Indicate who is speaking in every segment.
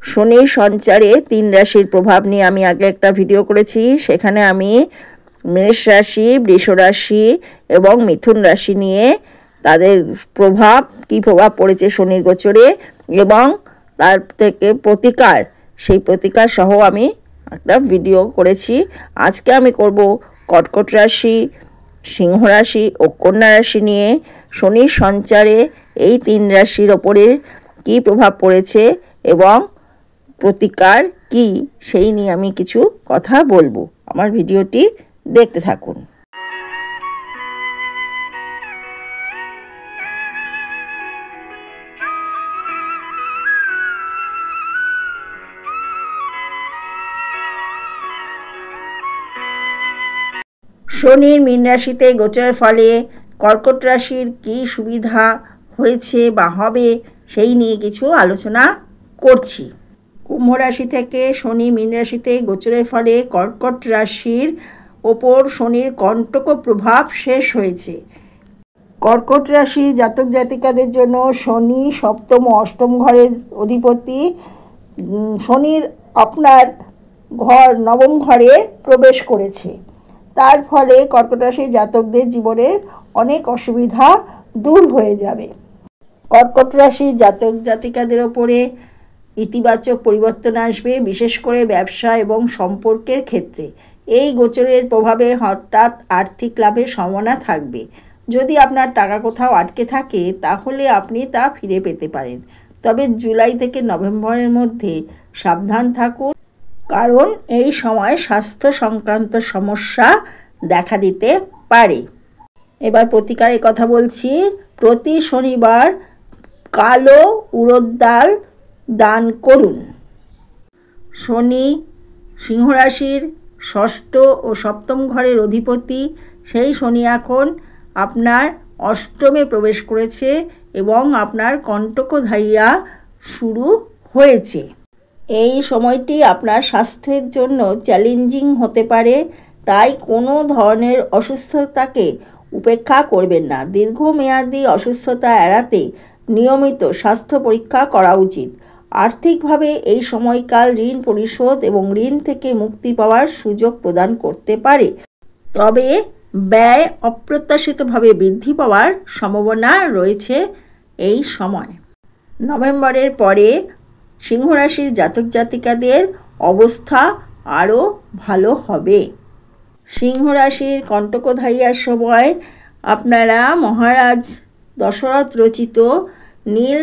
Speaker 1: শনির সঞ্চারে 3 রাশির প্রভাব নিয়ে আমি আগে একটা ভিডিও করেছি। সেখানে আমি মেষ রাশি, বৃষ রাশি এবং মিথুন রাশি নিয়ে তাদের কী প্রভাব পড়েছে শনির গোচরে এবং তার থেকে প্রতিকার, সেই প্রতিকার সহ আমি একটা ভিডিও করেছি। আজকে আমি করব কর্কট রাশি, সিংহ রাশি ও কন্যা রাশি নিয়ে শনির সঞ্চারে এই 3 রাশির ওপরে কী প্রভাব পড়েছে এবং প্রতিকার কি, সেই নিয়ে আমি কিছু কথা বলবো। আমার ভিডিওটি দেখতে থাকুন। শনির মীন রাশিতে গোচরের ফলে কর্কট রাশির কী সুবিধা হয়েছে বা হবে সেই নিয়ে কিছু আলোচনা করছি। কুম্ভ রাশি থেকে শনি মীন রাশিতে গোচরের ফলে কর্কট রাশির ওপর শনির কণ্টক প্রভাব শেষ হয়েছে। কর্কট রাশি জাতক জাতিকাদের জন্য শনি সপ্তম ও অষ্টম ঘরের অধিপতি। শনির আপনার ঘর নবম ঘরে প্রবেশ করেছে। তার ফলে কর্কট রাশি জাতকদের জীবনের অনেক অসুবিধা দূর হয়ে যাবে। কর্কট রাশি জাতক জাতিকাদের ওপরে ইতিবাচক পরিবর্তন আসবে, বিশেষ করে ব্যবসা এবং সম্পর্কের ক্ষেত্রে। এই গোচরের প্রভাবে হঠাৎ আর্থিক লাভের সম্ভাবনা থাকবে। যদি আপনার টাকা কোথাও আটকে থাকে তাহলে আপনি তা ফিরে পেতে পারেন। তবে জুলাই থেকে নভেম্বরের মধ্যে সাবধান থাকুন, কারণ এই সময় স্বাস্থ্য সংক্রান্ত সমস্যা দেখা দিতে পারে। এবার প্রতিকারের কথা বলছি। প্রতি শনিবার কালো উড়দ ডাল দান করুন। শনি সিংহ রাশির ষষ্ঠ ও সপ্তম ঘরের অধিপতি। সেই শনি এখন আপনার অষ্টমে প্রবেশ করেছে এবং আপনার কণ্টকধাইয়া শুরু হয়েছে। এই সময়টি আপনার স্বাস্থ্যের জন্য চ্যালেঞ্জিং হতে পারে, তাই কোনো ধরনের অসুস্থতাকে উপেক্ষা করবেন না। দীর্ঘমেয়াদী অসুস্থতা এড়াতে নিয়মিত স্বাস্থ্য পরীক্ষা করা উচিত। আর্থিকভাবে এই সময়কাল ঋণ পরিশোধ এবং ঋণ থেকে মুক্তি পাওয়ার সুযোগ প্রদান করতে পারে, তবে ব্যয় অপ্রত্যাশিতভাবে বৃদ্ধি পাওয়ার সম্ভাবনা রয়েছে এই সময়। নভেম্বরের পরে সিংহ রাশির জাতক জাতিকাদের অবস্থা আরও ভালো হবে। সিংহ রাশির কণ্টকধাইয়ার সময় আপনারা মহারাজ দশরথ রচিত নীল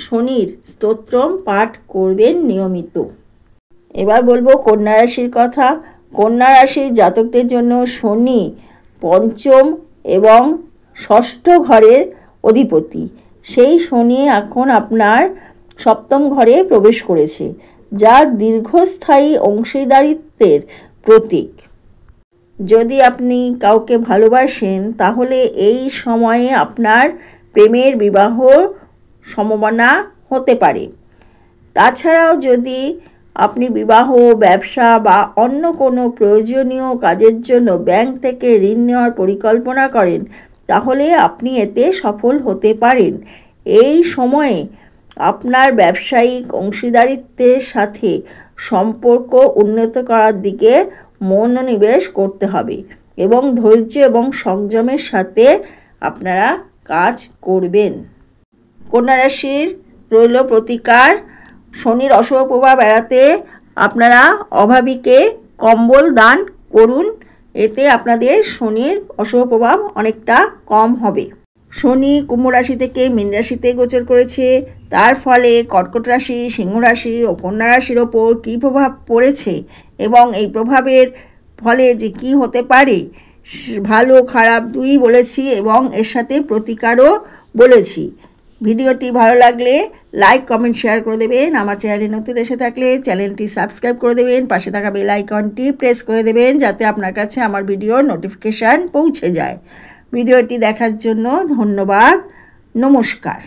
Speaker 1: শনির স্তোত্রম পাঠ করবেন নিয়মিত। এবার বলবো কন্যা রাশির কথা। কন্যা রাশির জাতকদের জন্য শনি পঞ্চম এবং ষষ্ঠ ঘরের অধিপতি। সেই শনি এখন আপনার সপ্তম ঘরে প্রবেশ করেছে, যা দীর্ঘস্থায়ী অংশীদারিত্বের প্রতীক। যদি আপনি কাউকে ভালোবাসেন তাহলে এই সময়ে আপনার প্রেমের বিবাহ সম্ভাবনা হতে পারে। তাছাড়াও যদি আপনি বিবাহ, ব্যবসা বা অন্য কোনো প্রয়োজনীয় কাজের জন্য ব্যাংক থেকে ঋণ নেওয়ার পরিকল্পনা করেন তাহলে আপনি এতে সফল হতে পারেন। এই সময়ে আপনার ব্যবসায়িক অংশীদারিত্বের সাথে সম্পর্ক উন্নত করার দিকে মনোনিবেশ করতে হবে এবং ধৈর্য এবং সংযমের সাথে আপনারা কাজ করবেন। কন্যা রাশির রইল প্রতিকার। শনির অশুভ প্রভাব এড়াতে আপনারা অভাবীকে কম্বল দান করুন, এতে আপনাদের শনির অশুভ প্রভাব অনেকটা কম হবে। শনি কুম্ভ রাশি থেকে মীন রাশিতে গোচর করেছে, তার ফলে কর্কট রাশি, সিংহ রাশি ও কন্যা রাশির ওপর কী প্রভাব পড়েছে এবং এই প্রভাবের ফলে যে কী হতে পারে, ভালো খারাপ দুই বলেছি এবং এর সাথে প্রতিকারও বলেছি। ভিডিওটি ভালো লাগলে লাইক, কমেন্ট, শেয়ার করে দেবেন। আমার চ্যানেলে নতুন এসে থাকলে চ্যানেলটি সাবস্ক্রাইব করে দেবেন, পাশে থাকা বেল আইকনটি প্রেস করে দেবেন যাতে আপনার কাছে আমার ভিডিওর নোটিফিকেশান পৌঁছে যায়। ভিডিওটি দেখার জন্য ধন্যবাদ। নমস্কার।